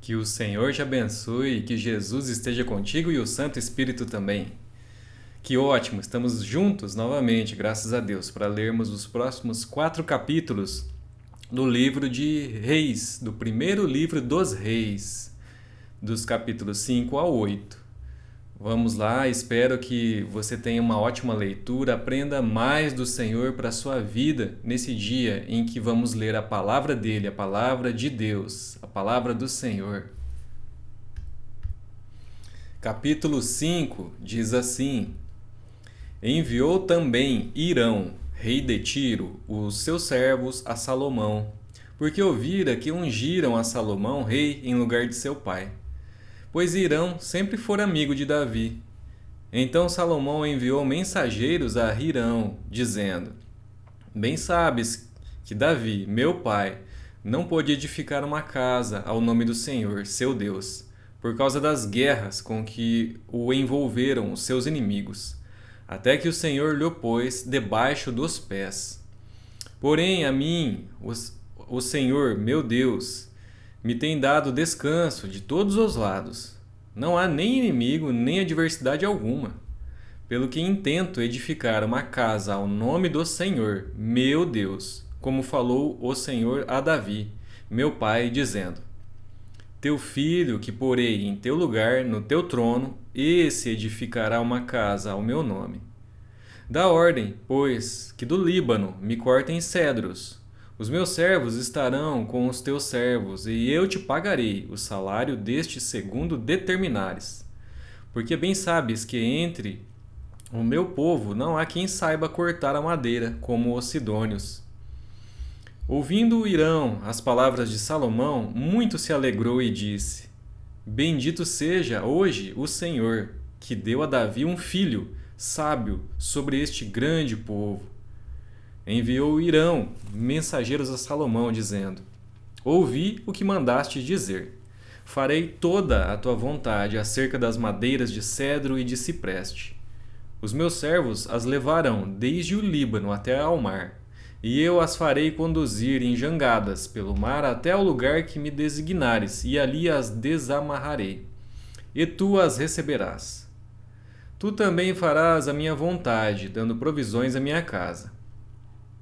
Que o Senhor te abençoe, que Jesus esteja contigo e o Santo Espírito também. Que ótimo, estamos juntos novamente, graças a Deus, para lermos os próximos 4 capítulos do livro de Reis, do primeiro livro dos Reis, dos capítulos 5 ao 8. Vamos lá, espero que você tenha uma ótima leitura, aprenda mais do Senhor para a sua vida nesse dia em que vamos ler a palavra dele, a palavra de Deus, a palavra do Senhor. Capítulo 5 diz assim: Enviou também Hirão, rei de Tiro, os seus servos a Salomão, porque ouvira que ungiram a Salomão rei em lugar de seu pai. Pois Hirão sempre fora amigo de Davi. Então Salomão enviou mensageiros a Hirão, dizendo: Bem sabes que Davi, meu pai, não pôde edificar uma casa ao nome do Senhor, seu Deus, por causa das guerras com que o envolveram os seus inimigos, até que o Senhor lhe pôs debaixo dos pés. Porém, a mim, o Senhor, meu Deus, me tem dado descanso de todos os lados. Não há nem inimigo, nem adversidade alguma. Pelo que intento edificar uma casa ao nome do Senhor, meu Deus, como falou o Senhor a Davi, meu pai, dizendo: Teu filho, que porei em teu lugar, no teu trono, esse edificará uma casa ao meu nome. Dá ordem, pois, que do Líbano me cortem cedros. Os meus servos estarão com os teus servos, e eu te pagarei o salário deste segundo determinares. Porque bem sabes que entre o meu povo não há quem saiba cortar a madeira, como os sidônios. Ouvindo Hirão as palavras de Salomão, muito se alegrou e disse: Bendito seja hoje o Senhor, que deu a Davi um filho sábio sobre este grande povo. Enviou Hirão mensageiros a Salomão, dizendo: Ouvi o que mandaste dizer. Farei toda a tua vontade acerca das madeiras de cedro e de cipreste. Os meus servos as levarão desde o Líbano até ao mar, e eu as farei conduzir em jangadas pelo mar até ao lugar que me designares, e ali as desamarrarei, e tu as receberás. Tu também farás a minha vontade, dando provisões à minha casa.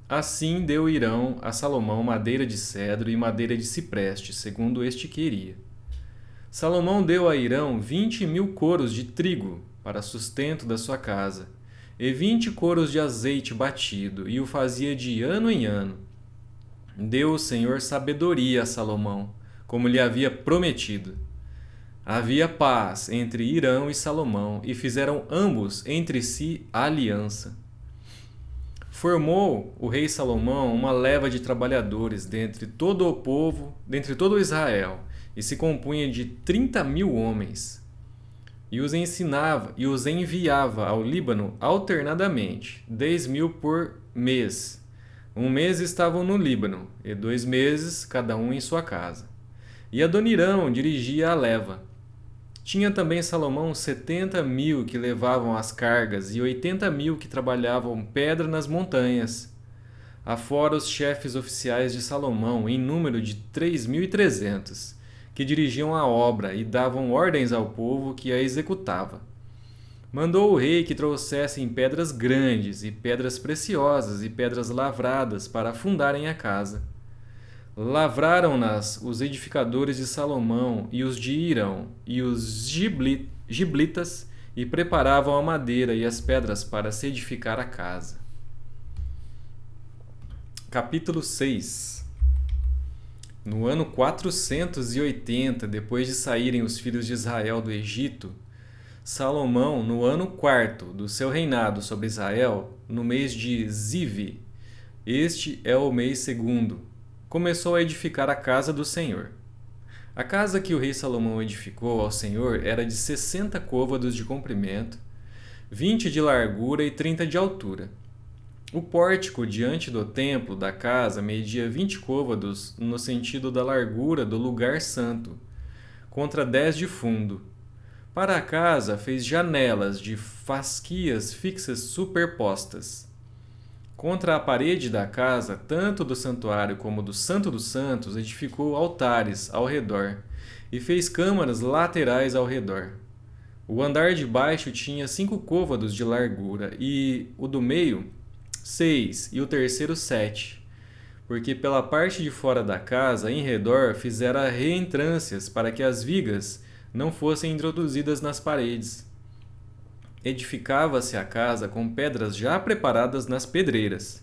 Assim deu Hirão a Salomão madeira de cedro e madeira de cipreste, segundo este queria. Salomão deu a Hirão 20.000 coros de trigo para sustento da sua casa, e 20 coros de azeite batido, e o fazia de ano em ano. Deu o Senhor sabedoria a Salomão, como lhe havia prometido. Havia paz entre Hirão e Salomão, e fizeram ambos entre si aliança. Formou o rei Salomão uma leva de trabalhadores dentre todo o povo, dentre todo Israel, e se compunha de 30.000 homens. E os ensinava e os enviava ao Líbano alternadamente, 10.000 por mês. Um mês estavam no Líbano, e 2 meses cada um em sua casa. E Adonirão dirigia a leva. Tinha também Salomão 70.000 que levavam as cargas e 80.000 que trabalhavam pedra nas montanhas. Afora os chefes oficiais de Salomão, em número de 3.300, que dirigiam a obra e davam ordens ao povo que a executava. Mandou o rei que trouxessem pedras grandes e pedras preciosas e pedras lavradas para fundarem a casa. Lavraram-nas os edificadores de Salomão e os de Hirão e os giblitas, e preparavam a madeira e as pedras para se edificar a casa. Capítulo 6. No ano 480, depois de saírem os filhos de Israel do Egito, Salomão, no ano 4º do seu reinado sobre Israel, no mês de Zive, este é o mês segundo, começou a edificar a casa do Senhor. A casa que o rei Salomão edificou ao Senhor era de 60 côvados de comprimento, 20 de largura e 30 de altura. O pórtico diante do templo da casa media 20 côvados no sentido da largura do lugar santo, contra 10 de fundo. Para a casa fez janelas de fasquias fixas superpostas. Contra a parede da casa, tanto do santuário como do Santo dos Santos, edificou altares ao redor, e fez câmaras laterais ao redor. O andar de baixo tinha 5 côvados de largura, e o do meio 6, e o terceiro 7, porque pela parte de fora da casa, em redor, fizera reentrâncias para que as vigas não fossem introduzidas nas paredes. Edificava-se a casa com pedras já preparadas nas pedreiras,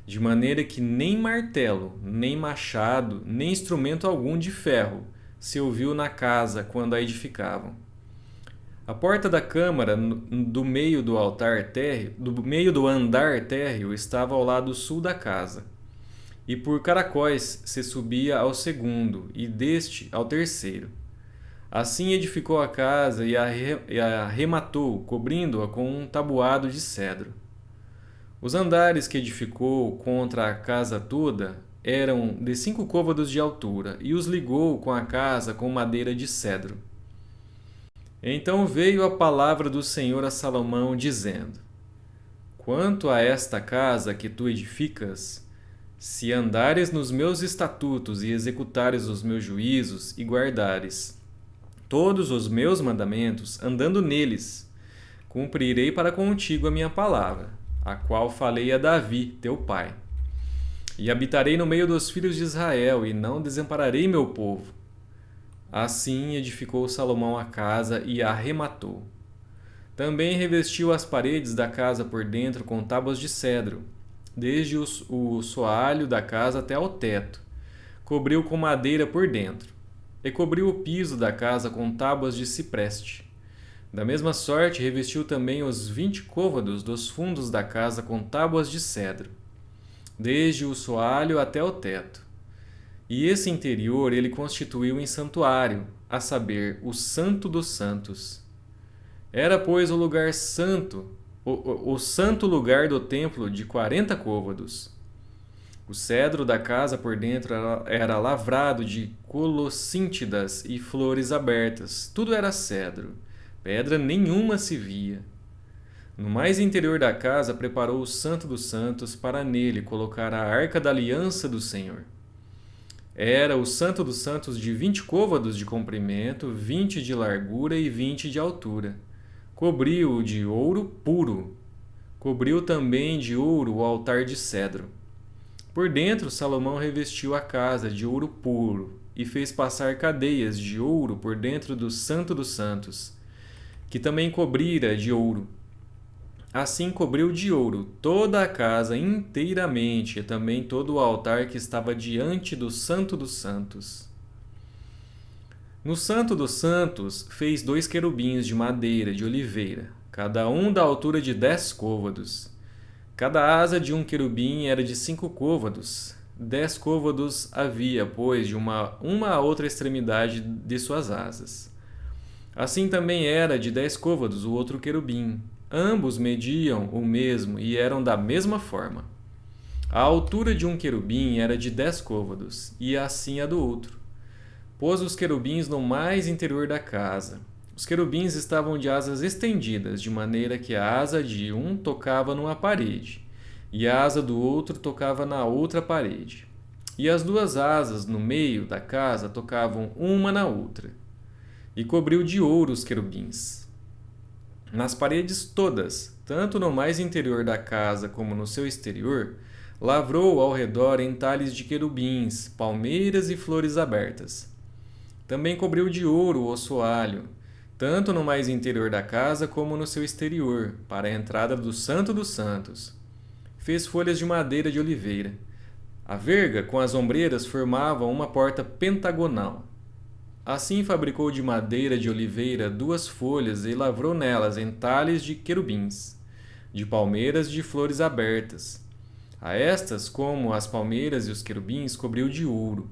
de maneira que nem martelo, nem machado, nem instrumento algum de ferro se ouviu na casa quando a edificavam. A porta da câmara do meio do altar térreo, do meio do andar térreo, estava ao lado sul da casa, e por caracóis se subia ao segundo, e deste ao terceiro. Assim edificou a casa e a arrematou, cobrindo-a com um tabuado de cedro. Os andares que edificou contra a casa toda eram de 5 côvados de altura, e os ligou com a casa com madeira de cedro. Então veio a palavra do Senhor a Salomão, dizendo: Quanto a esta casa que tu edificas, se andares nos meus estatutos e executares os meus juízos e guardares todos os meus mandamentos, andando neles, cumprirei para contigo a minha palavra, a qual falei a Davi, teu pai. E habitarei no meio dos filhos de Israel, e não desampararei meu povo. Assim edificou Salomão a casa e a arrematou. Também revestiu as paredes da casa por dentro com tábuas de cedro, desde o soalho da casa até ao teto. Cobriu com madeira por dentro, e cobriu o piso da casa com tábuas de cipreste. Da mesma sorte, revestiu também os 20 côvados dos fundos da casa com tábuas de cedro, desde o soalho até o teto. E esse interior ele constituiu em santuário, a saber, o Santo dos Santos. Era, pois, o lugar santo, o santo lugar do templo de 40 côvados. O cedro da casa por dentro era lavrado de colossíntidas e flores abertas. Tudo era cedro. Pedra nenhuma se via. No mais interior da casa preparou o Santo dos Santos para nele colocar a arca da aliança do Senhor. Era o Santo dos Santos de 20 côvados de comprimento, 20 de largura e 20 de altura. Cobriu-o de ouro puro. Cobriu também de ouro o altar de cedro. Por dentro, Salomão revestiu a casa de ouro puro e fez passar cadeias de ouro por dentro do Santo dos Santos, que também cobrira de ouro. Assim cobriu de ouro toda a casa inteiramente e também todo o altar que estava diante do Santo dos Santos. No Santo dos Santos fez 2 querubins de madeira de oliveira, cada um da altura de 10 côvados. Cada asa de um querubim era de 5 côvados. 10 côvados havia, pois, de uma a outra extremidade de suas asas. Assim também era de 10 côvados o outro querubim. Ambos mediam o mesmo e eram da mesma forma. A altura de um querubim era de 10 côvados, e assim a do outro. Pôs os querubins no mais interior da casa. Os querubins estavam de asas estendidas, de maneira que a asa de um tocava numa parede, e a asa do outro tocava na outra parede. E as 2 asas no meio da casa tocavam uma na outra. E cobriu de ouro os querubins. Nas paredes todas, tanto no mais interior da casa como no seu exterior, lavrou ao redor entalhes de querubins, palmeiras e flores abertas. Também cobriu de ouro o soalho, tanto no mais interior da casa como no seu exterior, para a entrada do Santo dos Santos. Fez folhas de madeira de oliveira. A verga com as ombreiras formavam uma porta pentagonal. Assim fabricou de madeira de oliveira 2 folhas e lavrou nelas entalhes de querubins, de palmeiras de flores abertas. A estas, como as palmeiras e os querubins, cobriu de ouro.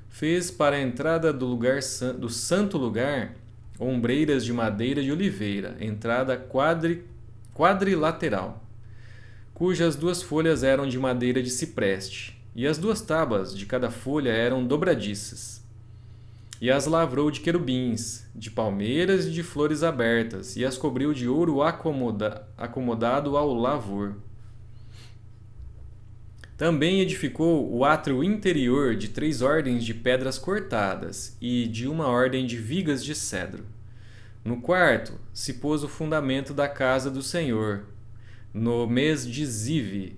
Fez para a entrada do santo lugar ombreiras de madeira de oliveira, entrada quadrilateral, cujas 2 folhas eram de madeira de cipreste, e as 2 tábuas de cada folha eram dobradiças. E as lavrou de querubins, de palmeiras e de flores abertas, e as cobriu de ouro acomodado ao lavor. Também edificou o átrio interior de 3 ordens de pedras cortadas e de uma ordem de vigas de cedro. No quarto se pôs o fundamento da casa do Senhor, no mês de Zive,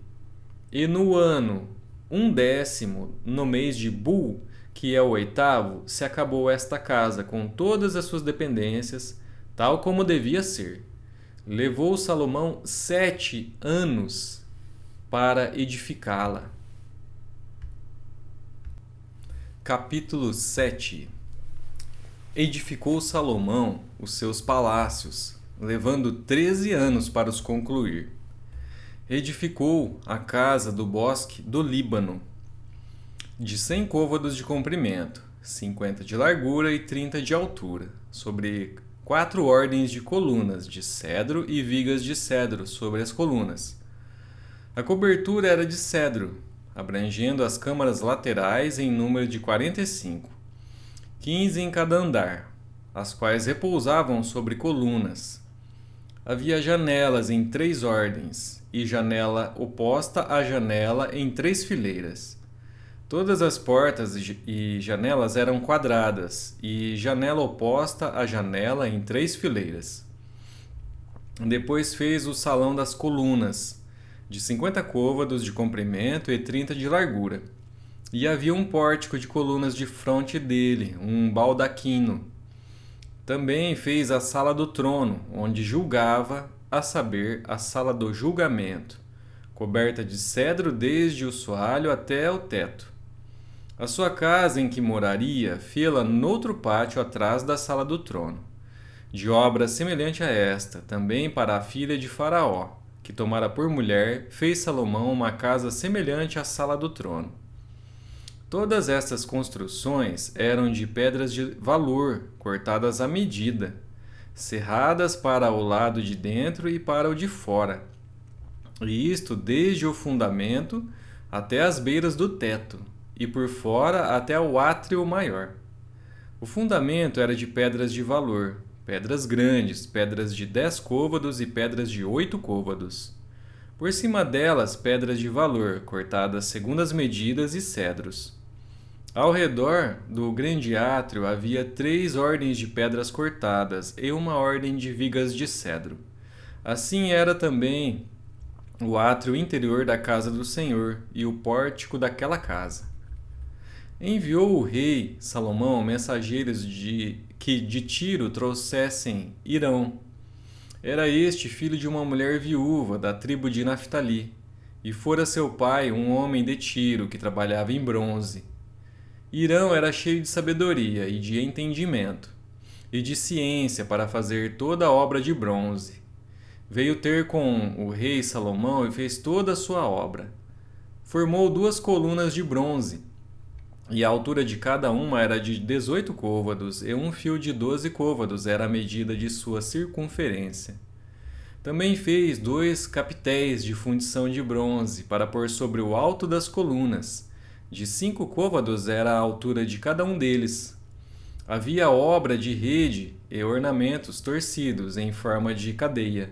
e no ano 10º, no mês de Bul, que é o 8º, se acabou esta casa com todas as suas dependências, tal como devia ser. Levou Salomão 7 anos para edificá-la. Capítulo 7. Edificou Salomão os seus palácios, levando 13 anos para os concluir. Edificou a casa do bosque do Líbano, de 100 côvados de comprimento, 50 de largura e 30 de altura, sobre 4 ordens de colunas de cedro e vigas de cedro sobre as colunas. A cobertura era de cedro, abrangendo as câmaras laterais em número de 45, 15 em cada andar, as quais repousavam sobre colunas. Havia janelas em 3 ordens, e janela oposta à janela em 3 fileiras. Todas as portas e janelas eram quadradas, e janela oposta à janela em 3 fileiras. Depois fez o salão das colunas, de 50 côvados de comprimento e 30 de largura. E havia um pórtico de colunas de fronte dele, um baldaquino. Também fez a sala do trono, onde julgava, a saber, a sala do julgamento, coberta de cedro desde o soalho até o teto. A sua casa em que moraria, fê-la noutro pátio atrás da sala do trono, de obra semelhante a esta, também para a filha de Faraó, que tomara por mulher, fez Salomão uma casa semelhante à sala do trono. Todas estas construções eram de pedras de valor, cortadas à medida, cerradas para o lado de dentro e para o de fora, e isto desde o fundamento até as beiras do teto, e por fora até o átrio maior. O fundamento era de pedras de valor, pedras grandes, pedras de 10 côvados e pedras de 8 côvados. Por cima delas, pedras de valor, cortadas segundo as medidas, e cedros. Ao redor do grande átrio havia 3 ordens de pedras cortadas e uma ordem de vigas de cedro. Assim era também o átrio interior da casa do Senhor e o pórtico daquela casa. Enviou o rei Salomão mensageiros que de Tiro trouxessem Hirão. Era este filho de uma mulher viúva da tribo de Naftali, e fora seu pai um homem de Tiro que trabalhava em bronze. Hirão era cheio de sabedoria e de entendimento, e de ciência para fazer toda a obra de bronze. Veio ter com o rei Salomão e fez toda a sua obra. Formou 2 colunas de bronze, e a altura de cada uma era de 18 côvados, e um fio de 12 côvados era a medida de sua circunferência. Também fez 2 capitéis de fundição de bronze para pôr sobre o alto das colunas. De 5 côvados era a altura de cada um deles. Havia obra de rede e ornamentos torcidos em forma de cadeia,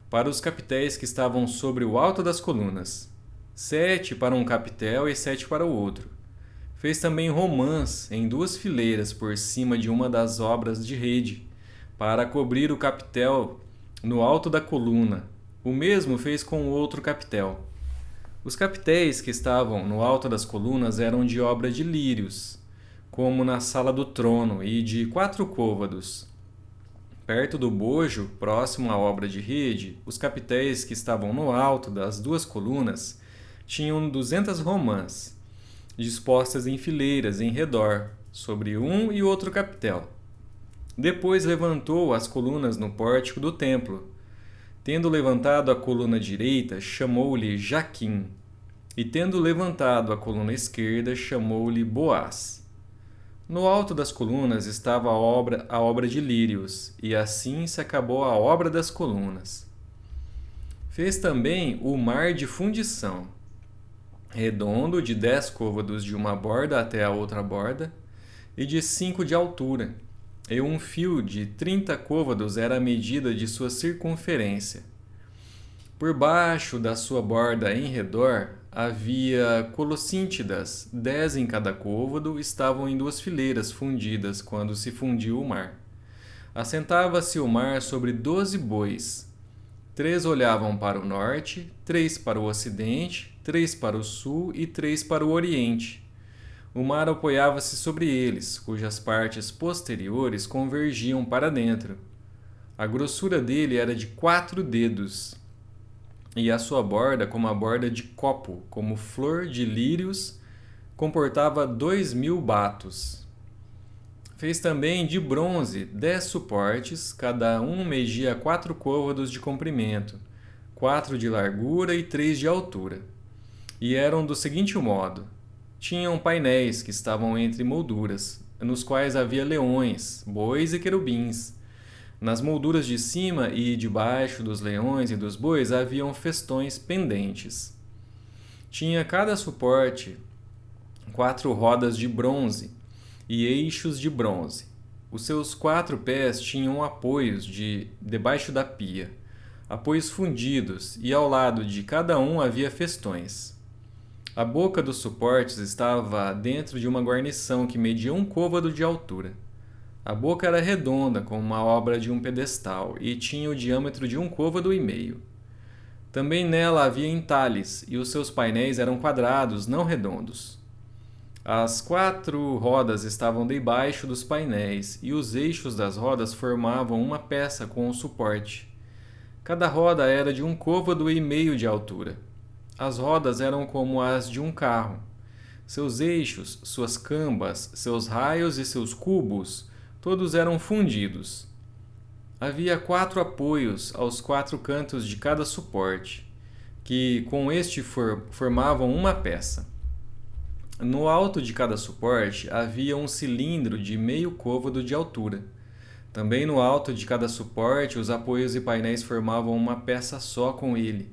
para os capitéis que estavam sobre o alto das colunas, 7 para um capitel e 7 para o outro. Fez também romãs em 2 fileiras por cima de uma das obras de rede, para cobrir o capitel no alto da coluna. O mesmo fez com o outro capitel. Os capitéis que estavam no alto das colunas eram de obra de lírios, como na sala do trono, e de 4 côvados. Perto do bojo, próximo à obra de rede, os capitéis que estavam no alto das 2 colunas tinham 200 romãs, dispostas em fileiras em redor, sobre um e outro capitel. Depois levantou as colunas no pórtico do templo. Tendo levantado a coluna direita, chamou-lhe Jaquim, e tendo levantado a coluna esquerda, chamou-lhe Boaz. No alto das colunas estava a obra de lírios, e assim se acabou a obra das colunas. Fez também o mar de fundição, redondo de 10 côvados de uma borda até a outra borda, e de 5 de altura, e um fio de 30 côvados era a medida de sua circunferência. Por baixo da sua borda em redor havia colossíntidas, 10 em cada côvado, estavam em 2 fileiras fundidas quando se fundiu o mar. Assentava-se o mar sobre 12 bois. 3 olhavam para o norte, 3 para o ocidente, 3 para o sul e 3 para o oriente. O mar apoiava-se sobre eles, cujas partes posteriores convergiam para dentro. A grossura dele era de 4 dedos, e a sua borda, como a borda de copo, como flor de lírios, comportava 2.000 batos. Fez também de bronze 10 suportes, cada um media 4 côvados de comprimento, 4 de largura e 3 de altura. E eram do seguinte modo: tinham painéis que estavam entre molduras, nos quais havia leões, bois e querubins. Nas molduras de cima e de baixo dos leões e dos bois haviam festões pendentes. Tinha cada suporte 4 rodas de bronze e eixos de bronze. Os seus 4 pés tinham apoios debaixo da pia, apoios fundidos, e ao lado de cada um havia festões. A boca dos suportes estava dentro de uma guarnição que media 1 côvado de altura. A boca era redonda, como uma obra de um pedestal, e tinha o diâmetro de 1 côvado e meio. Também nela havia entalhes, e os seus painéis eram quadrados, não redondos. As 4 rodas estavam debaixo dos painéis, e os eixos das rodas formavam uma peça com o suporte. Cada roda era de 1 côvado e meio de altura. As rodas eram como as de um carro. Seus eixos, suas cambas, seus raios e seus cubos, todos eram fundidos. Havia 4 apoios aos 4 cantos de cada suporte, que com este formavam uma peça. No alto de cada suporte havia um cilindro de meio côvado de altura. Também no alto de cada suporte os apoios e painéis formavam uma peça só com ele.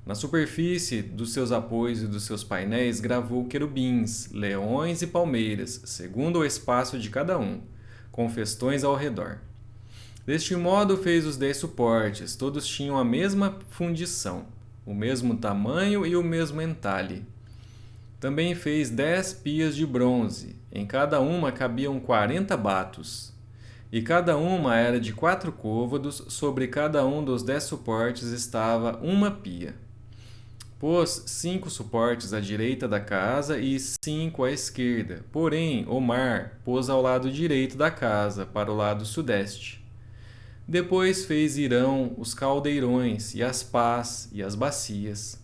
Na superfície dos seus apoios e dos seus painéis gravou querubins, leões e palmeiras, segundo o espaço de cada um, com festões ao redor. Deste modo fez os 10 suportes, todos tinham a mesma fundição, o mesmo tamanho e o mesmo entalhe. Também fez 10 pias de bronze, em cada uma cabiam 40 batos, e cada uma era de 4 côvados, sobre cada um dos 10 suportes estava uma pia. Pôs 5 suportes à direita da casa e 5 à esquerda, porém o mar pôs ao lado direito da casa, para o lado sudeste. Depois fez Irão os caldeirões, e as pás, e as bacias.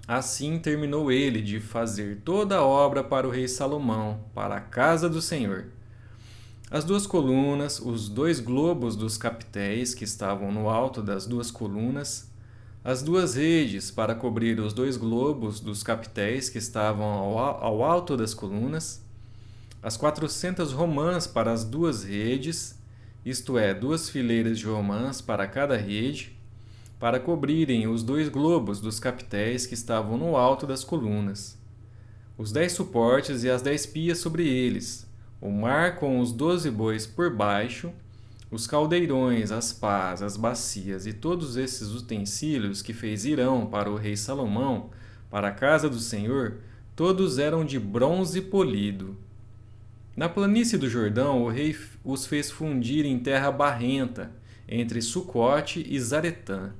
Assim terminou ele de fazer toda a obra para o rei Salomão, para a casa do Senhor. As 2 colunas, os 2 globos dos capitéis que estavam no alto das 2 colunas, as 2 redes para cobrir os 2 globos dos capitéis que estavam ao alto das colunas, as 400 romãs para as 2 redes, isto é, 2 fileiras de romãs para cada rede, para cobrirem os 2 globos dos capitéis que estavam no alto das colunas, os 10 suportes e as 10 pias sobre eles, o mar com os 12 bois por baixo, os caldeirões, as pás, as bacias e todos esses utensílios que fez Irão para o rei Salomão, para a casa do Senhor, todos eram de bronze polido. Na planície do Jordão, o rei os fez fundir em terra barrenta, entre Sucote e Zaretã.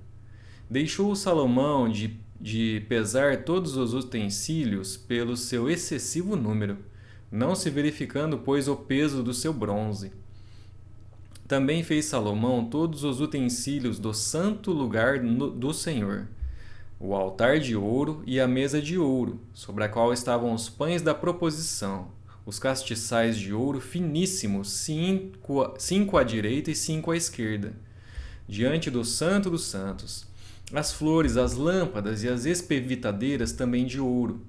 Deixou Salomão de pesar todos os utensílios pelo seu excessivo número, não se verificando, pois, o peso do seu bronze. Também fez Salomão todos os utensílios do santo lugar do Senhor, o altar de ouro e a mesa de ouro, sobre a qual estavam os pães da proposição, os castiçais de ouro finíssimos, 5 à direita e 5 à esquerda, diante do Santo dos Santos, as flores, as lâmpadas e as espevitadeiras também de ouro,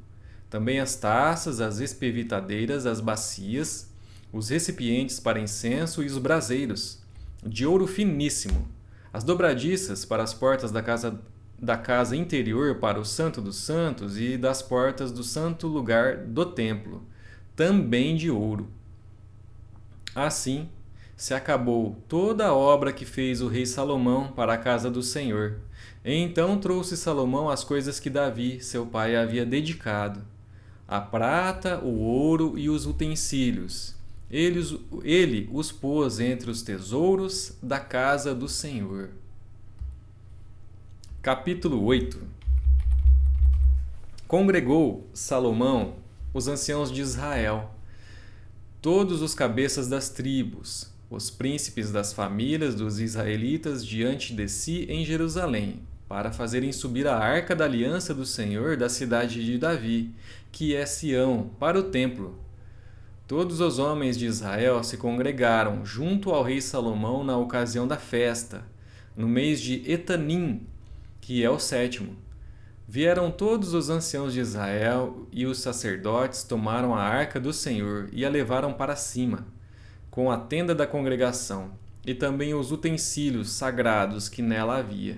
também as taças, as espevitadeiras, as bacias, os recipientes para incenso e os braseiros, de ouro finíssimo, as dobradiças para as portas da casa interior para o Santo dos Santos e das portas do santo lugar do templo, também de ouro. Assim, se acabou toda a obra que fez o rei Salomão para a casa do Senhor, Então trouxe Salomão as coisas que Davi, seu pai, havia dedicado: a prata, o ouro e os utensílios. Ele os pôs entre os tesouros da casa do Senhor. Capítulo 8. Congregou Salomão os anciãos de Israel, todos os cabeças das tribos, os príncipes das famílias dos israelitas diante de si em Jerusalém, para fazerem subir a arca da aliança do Senhor da cidade de Davi, que é Sião, para o templo. Todos os homens de Israel se congregaram junto ao rei Salomão na ocasião da festa, no mês de Etanim, que é o 7º. Vieram todos os anciãos de Israel e os sacerdotes tomaram a arca do Senhor e a levaram para cima, com a tenda da congregação, e também os utensílios sagrados que nela havia.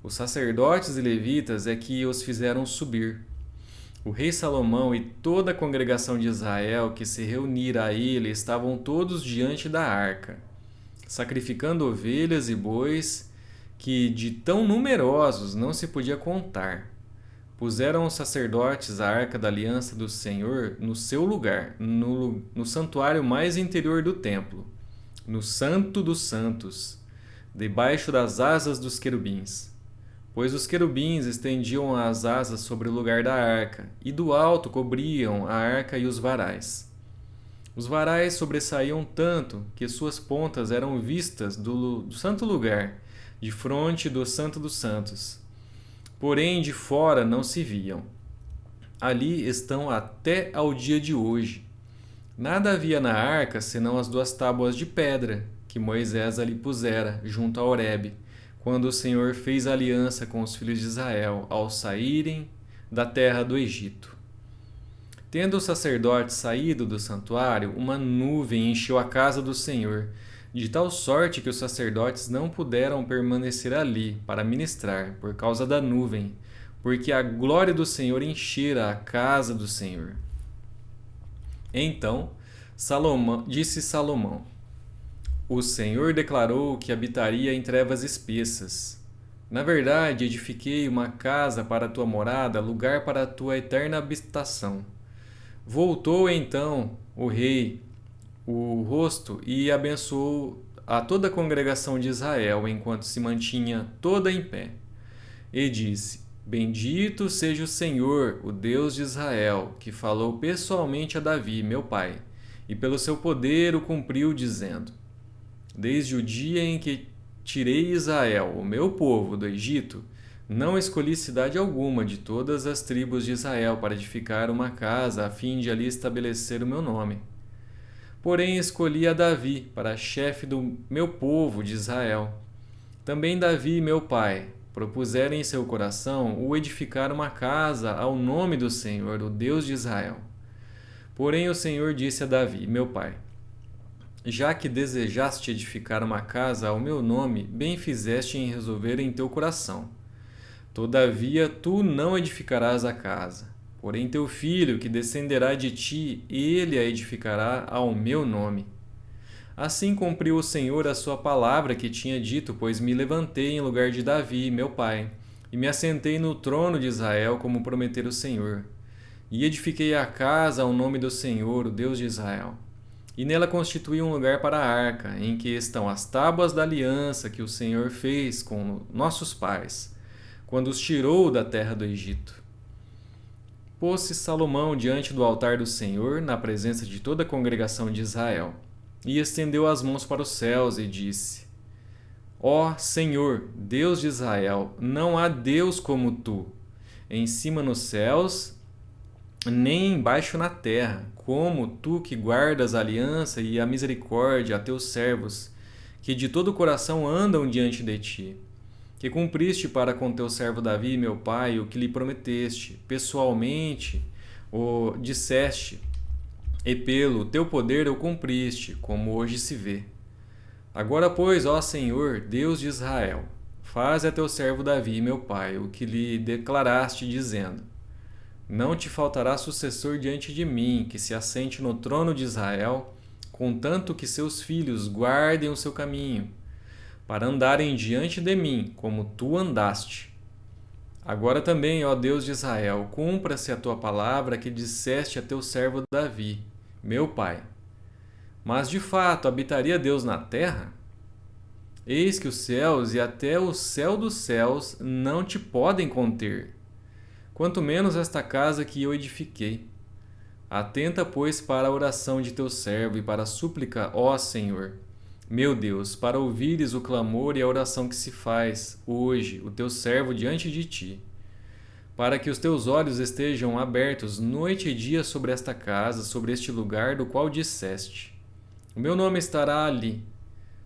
Os sacerdotes e levitas é que os fizeram subir. O rei Salomão e toda a congregação de Israel que se reunira a ele estavam todos diante da arca, sacrificando ovelhas e bois que de tão numerosos não se podia contar. Puseram os sacerdotes a arca da aliança do Senhor no seu lugar, no santuário mais interior do templo, no Santo dos Santos, debaixo das asas dos querubins. Pois os querubins estendiam as asas sobre o lugar da arca, e do alto cobriam a arca e os varais. Os varais sobressaíam tanto que suas pontas eram vistas do santo lugar, de fronte do Santo dos Santos. Porém, de fora não se viam. Ali estão até ao dia de hoje. Nada havia na arca senão as 2 tábuas de pedra que Moisés ali pusera, junto a Horebe, quando o Senhor fez aliança com os filhos de Israel ao saírem da terra do Egito. Tendo os sacerdotes saído do santuário, uma nuvem encheu a casa do Senhor, de tal sorte que os sacerdotes não puderam permanecer ali para ministrar por causa da nuvem, porque a glória do Senhor enchera a casa do Senhor. Então disse Salomão: O Senhor declarou que habitaria em trevas espessas. Na verdade, edifiquei uma casa para a tua morada, lugar para a tua eterna habitação. Voltou então o rei o rosto e abençoou a toda a congregação de Israel, enquanto se mantinha toda em pé. E disse: Bendito seja o Senhor, o Deus de Israel, que falou pessoalmente a Davi, meu pai, e pelo seu poder o cumpriu, dizendo: Desde o dia em que tirei Israel, o meu povo, do Egito, não escolhi cidade alguma de todas as tribos de Israel para edificar uma casa, a fim de ali estabelecer o meu nome. Porém escolhi a Davi para chefe do meu povo de Israel. Também Davi, meu pai, propuseram em seu coração o edificar uma casa ao nome do Senhor, o Deus de Israel. Porém o Senhor disse a Davi, meu pai: Já que desejaste edificar uma casa ao meu nome, bem fizeste em resolver em teu coração. Todavia tu não edificarás a casa, porém teu filho, que descenderá de ti, ele a edificará ao meu nome. Assim cumpriu o Senhor a sua palavra que tinha dito, pois me levantei em lugar de Davi, meu pai, e me assentei no trono de Israel, como prometera o Senhor. E edifiquei a casa ao nome do Senhor, o Deus de Israel. E nela constituí um lugar para a arca, em que estão as tábuas da aliança que o Senhor fez com nossos pais, quando os tirou da terra do Egito. Pôs-se Salomão diante do altar do Senhor, na presença de toda a congregação de Israel, e estendeu as mãos para os céus e disse: Ó Senhor, Deus de Israel, não há Deus como tu, em cima nos céus, nem embaixo na terra, como tu que guardas a aliança e a misericórdia a teus servos, que de todo o coração andam diante de ti, que cumpriste para com teu servo Davi, meu pai, o que lhe prometeste, pessoalmente o disseste, e pelo teu poder o cumpriste, como hoje se vê. Agora, pois, ó Senhor, Deus de Israel, faze a teu servo Davi, meu pai, o que lhe declaraste, dizendo: Não te faltará sucessor diante de mim, que se assente no trono de Israel, contanto que seus filhos guardem o seu caminho. para andarem diante de mim, como tu andaste. Agora também, ó Deus de Israel, cumpra-se a tua palavra que disseste a teu servo Davi, meu pai. Mas de fato, habitaria Deus na terra? Eis que os céus e até o céu dos céus não te podem conter, quanto menos esta casa que eu edifiquei. Atenta, pois, para a oração de teu servo e para a súplica, ó Senhor, meu Deus, para ouvires o clamor e a oração que se faz, hoje, o teu servo diante de ti, para que os teus olhos estejam abertos noite e dia sobre esta casa, sobre este lugar do qual disseste: o meu nome estará ali,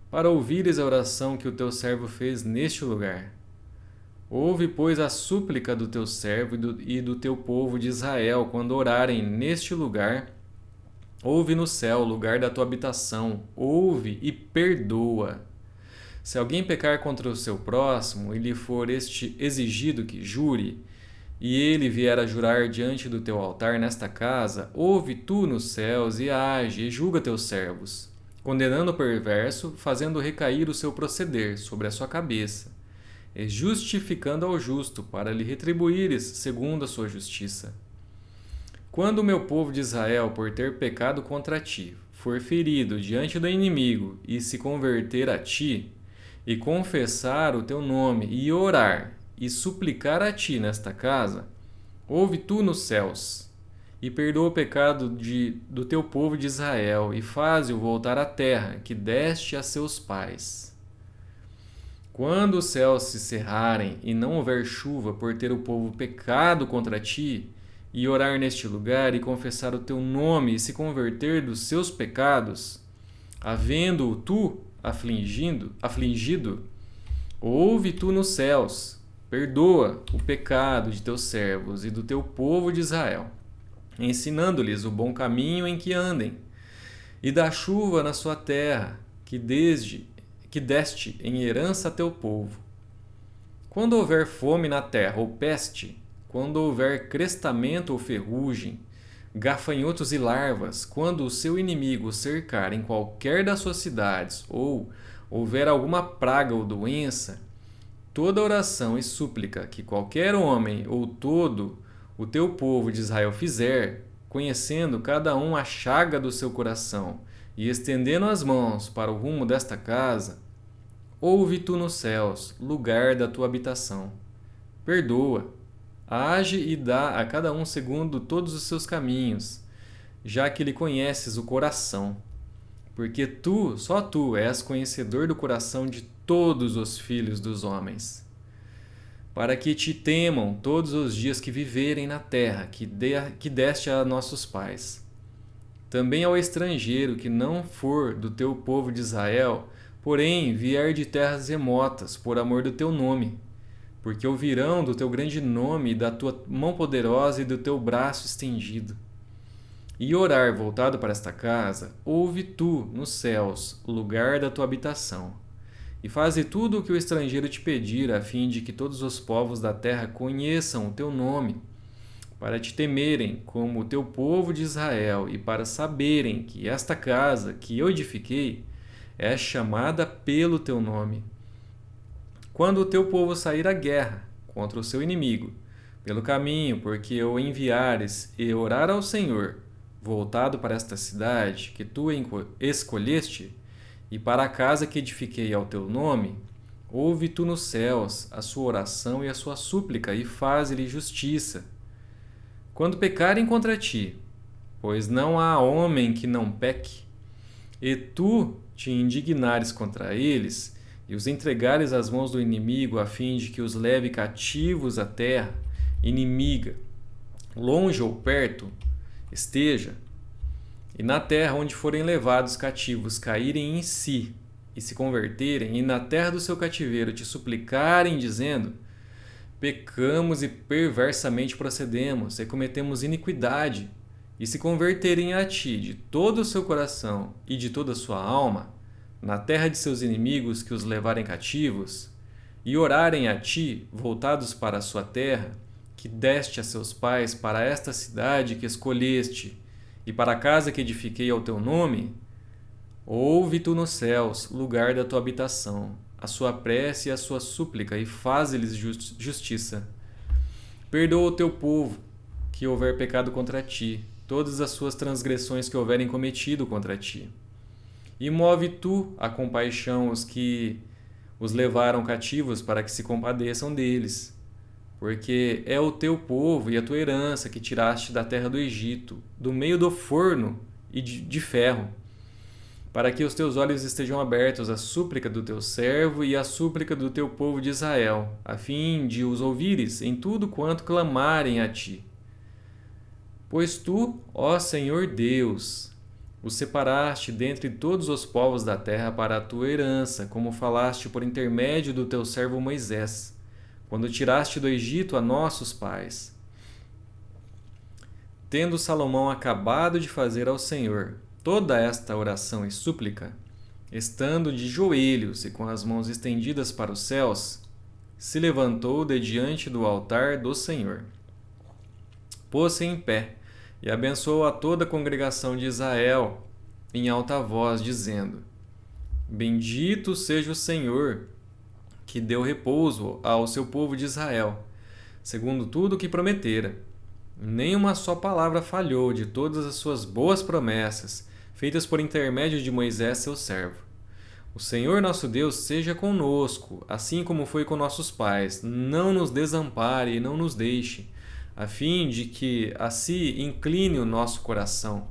para ouvires a oração que o teu servo fez neste lugar. Ouve, pois, a súplica do teu servo e do teu povo de Israel quando orarem neste lugar. Ouve no céu, lugar da tua habitação, ouve e perdoa. Se alguém pecar contra o seu próximo e lhe for exigido que jure, e ele vier a jurar diante do teu altar nesta casa, ouve tu nos céus e age e julga teus servos, condenando o perverso, fazendo recair o seu proceder sobre a sua cabeça, e justificando ao justo, para lhe retribuires segundo a sua justiça. Quando o meu povo de Israel, por ter pecado contra ti, for ferido diante do inimigo e se converter a ti, e confessar o teu nome, e orar, e suplicar a ti nesta casa, ouve tu nos céus, e perdoa o pecado do teu povo de Israel, e faze-o voltar à terra que deste a seus pais. Quando os céus se cerrarem e não houver chuva por ter o povo pecado contra ti, e orar neste lugar e confessar o teu nome e se converter dos seus pecados, havendo-o tu afligido, ouve tu nos céus, perdoa o pecado de teus servos e do teu povo de Israel, ensinando-lhes o bom caminho em que andem, e dá chuva na sua terra, que deste em herança a teu povo. Quando houver fome na terra ou peste, quando houver crestamento ou ferrugem, gafanhotos e larvas, quando o seu inimigo o cercar em qualquer das suas cidades, ou houver alguma praga ou doença, toda oração e súplica que qualquer homem ou todo o teu povo de Israel fizer, conhecendo cada um a chaga do seu coração e estendendo as mãos para o rumo desta casa, ouve tu nos céus, lugar da tua habitação. Perdoa, age e dá a cada um segundo todos os seus caminhos, já que lhe conheces o coração. Porque tu, só tu, és conhecedor do coração de todos os filhos dos homens. Para que te temam todos os dias que viverem na terra que deste a nossos pais. Também ao estrangeiro que não for do teu povo de Israel, porém vier de terras remotas, por amor do teu nome, porque ouvirão do teu grande nome, e da tua mão poderosa e do teu braço estendido. E orar voltado para esta casa, ouve tu nos céus, lugar da tua habitação. E faze tudo o que o estrangeiro te pedir, a fim de que todos os povos da terra conheçam o teu nome, para te temerem como o teu povo de Israel, e para saberem que esta casa que eu edifiquei é chamada pelo teu nome. Quando o teu povo sair à guerra contra o seu inimigo, pelo caminho porque o enviares, e orar ao Senhor, voltado para esta cidade que tu escolheste, e para a casa que edifiquei ao teu nome, ouve tu nos céus a sua oração e a sua súplica, e faze-lhe justiça. Quando pecarem contra ti, pois não há homem que não peque, e tu te indignares contra eles, e os entregares às mãos do inimigo, a fim de que os leve cativos à terra inimiga, longe ou perto, esteja, e na terra onde forem levados cativos caírem em si, e se converterem, e na terra do seu cativeiro te suplicarem, dizendo: pecamos e perversamente procedemos, e cometemos iniquidade, e se converterem a ti de todo o seu coração e de toda a sua alma, na terra de seus inimigos que os levarem cativos, e orarem a ti, voltados para a sua terra, que deste a seus pais, para esta cidade que escolheste, e para a casa que edifiquei ao teu nome, ouve tu nos céus, lugar da tua habitação, a sua prece e a sua súplica e faze-lhes justiça. Perdoa o teu povo que houver pecado contra ti, todas as suas transgressões que houverem cometido contra ti. E move tu a compaixão os que os levaram cativos, para que se compadeçam deles. Porque é o teu povo e a tua herança que tiraste da terra do Egito, do meio do forno e de ferro, para que os teus olhos estejam abertos à súplica do teu servo e à súplica do teu povo de Israel, a fim de os ouvires em tudo quanto clamarem a ti. Pois tu, ó Senhor Deus, os separaste dentre todos os povos da terra para a tua herança, como falaste por intermédio do teu servo Moisés, quando tiraste do Egito a nossos pais. Tendo Salomão acabado de fazer ao Senhor toda esta oração e súplica, estando de joelhos e com as mãos estendidas para os céus, se levantou de diante do altar do Senhor. Pôs-se em pé e abençoou a toda a congregação de Israel em alta voz, dizendo: Bendito seja o Senhor, que deu repouso ao seu povo de Israel, segundo tudo o que prometera. Nem uma só palavra falhou de todas as suas boas promessas, feitas por intermédio de Moisés, seu servo. O Senhor nosso Deus seja conosco, assim como foi com nossos pais. Não nos desampare e não nos deixe, a fim de que assim incline o nosso coração,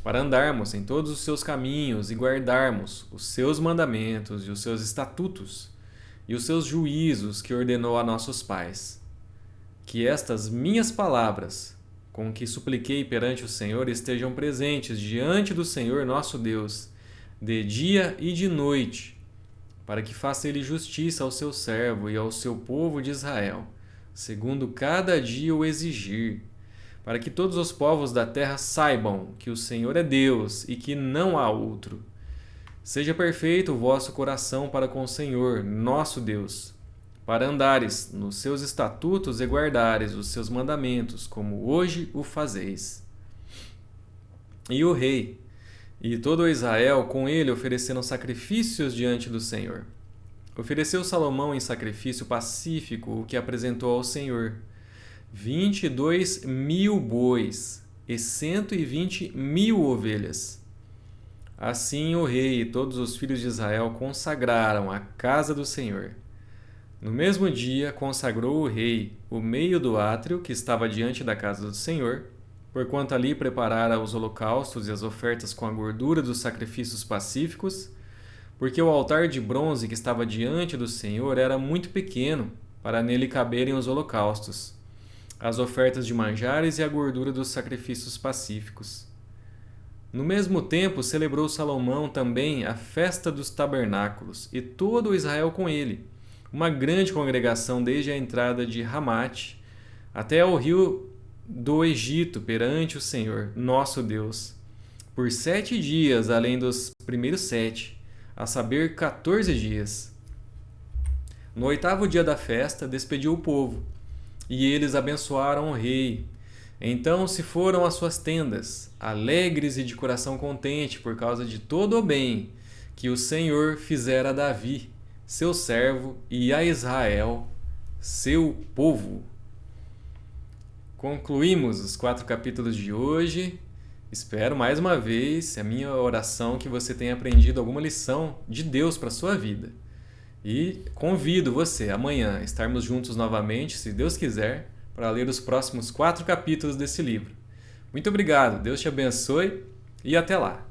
para andarmos em todos os seus caminhos e guardarmos os seus mandamentos e os seus estatutos e os seus juízos que ordenou a nossos pais. Que estas minhas palavras, com que supliquei perante o Senhor, estejam presentes diante do Senhor nosso Deus, de dia e de noite, para que faça ele justiça ao seu servo e ao seu povo de Israel, segundo cada dia o exigir, para que todos os povos da terra saibam que o Senhor é Deus e que não há outro. Seja perfeito o vosso coração para com o Senhor, nosso Deus, para andares nos seus estatutos e guardares os seus mandamentos, como hoje o fazeis. E o rei e todo o Israel com ele ofereceram sacrifícios diante do Senhor. Ofereceu Salomão em sacrifício pacífico o que apresentou ao Senhor: 22.000 bois e 120.000 ovelhas. Assim o rei e todos os filhos de Israel consagraram a casa do Senhor. No mesmo dia consagrou o rei o meio do átrio que estava diante da casa do Senhor, porquanto ali preparara os holocaustos e as ofertas com a gordura dos sacrifícios pacíficos, porque o altar de bronze que estava diante do Senhor era muito pequeno para nele caberem os holocaustos, as ofertas de manjares e a gordura dos sacrifícios pacíficos. No mesmo tempo celebrou Salomão também a festa dos tabernáculos, e todo o Israel com ele, uma grande congregação desde a entrada de Ramate até ao rio do Egito perante o Senhor, nosso Deus, por 7 dias, além dos primeiros 7, a saber 14 dias. No 8º dia da festa, despediu o povo, e eles abençoaram o rei. Então se foram às suas tendas, alegres e de coração contente por causa de todo o bem que o Senhor fizera a Davi, seu servo, e a Israel, seu povo. Concluímos os 4 capítulos de hoje. Espero mais uma vez, é a minha oração, que você tenha aprendido alguma lição de Deus para a sua vida. E convido você amanhã a estarmos juntos novamente, se Deus quiser, para ler os próximos 4 capítulos desse livro. Muito obrigado, Deus te abençoe e até lá!